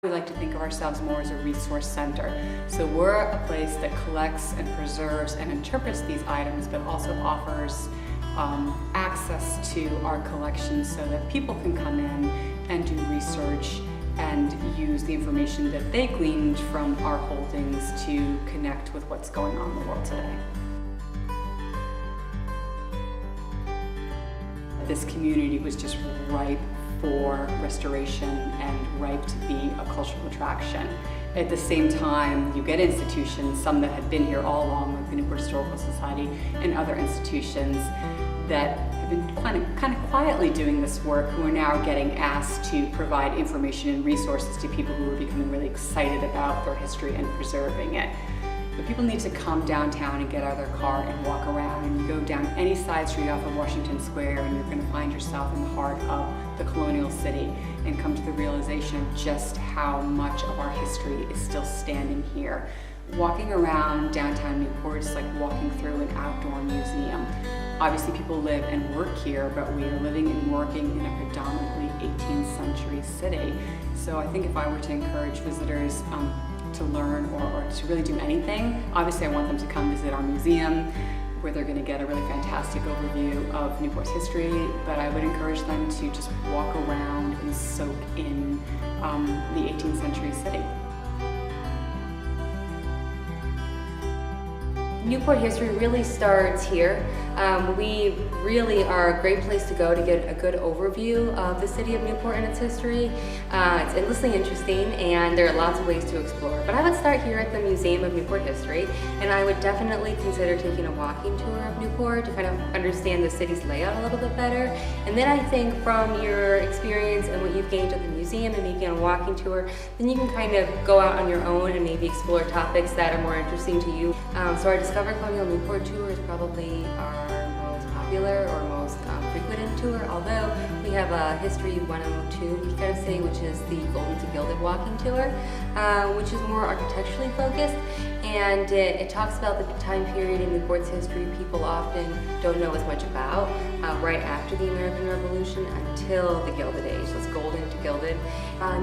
We like to think of ourselves more as a resource center. So we're a place that collects and preserves and interprets these items, but also offers access to our collections so that people can come in and do research and use the information that they gleaned from our holdings to connect with what's going on in the world today. This community was just ripe for restoration and ripe to be a cultural attraction. At the same time, you get institutions, some that have been here all along, like the Newport Historical Society and other institutions that have been kind of quietly doing this work, who are now getting asked to provide information and resources to people who are becoming really excited about their history and preserving it. But people need to come downtown and get out of their car and walk around, and you go down any side street off of Washington Square and you're going to find yourself in the heart of the colonial city and come to the realization of just how much of our history is still standing here. Walking around downtown Newport is like walking through an outdoor museum. Obviously people live and work here, but we are living and working in a predominantly 18th century city. So I think if I were to encourage visitors to learn or to really do anything, obviously I want them to come visit our museum, where they're going to get a really fantastic overview of Newport's history, but I would encourage them to just walk around and soak in the 18th century city. Newport history really starts here. We really are a great place to go to get a good overview of the city of Newport and its history. It's endlessly interesting, and there are lots of ways to explore. But I would start here at the Museum of Newport History, and I would definitely consider taking a walking tour of Newport to kind of understand the city's layout a little bit better. And then I think from your experience and what you've gained at the museum and maybe on a walking tour, then you can kind of go out on your own and maybe explore topics that are more interesting to you. So our Discover Colonial Newport tour is probably our most popular or most frequented tour, although we have a History 102, we kind of say, which is the Golden to Gilded walking tour, which is more architecturally focused, and it talks about the time period in Newport's history people often don't know as much about, right after the American Revolution until the Gilded Age, so it's Golden to Gilded.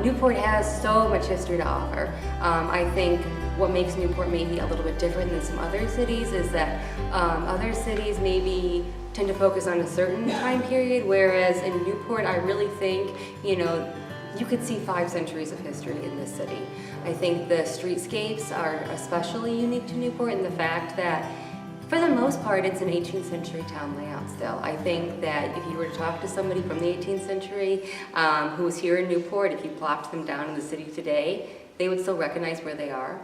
Newport has so much history to offer. I think what makes Newport maybe a little bit different than some other cities is that other cities maybe tend to focus on a certain time period, whereas in Newport I really think, you could see 5 centuries of history in this city. I think the streetscapes are especially unique to Newport in the fact that for the most part, it's an 18th century town layout still. I think that if you were to talk to somebody from the 18th century who was here in Newport, if you plopped them down in the city today, they would still recognize where they are.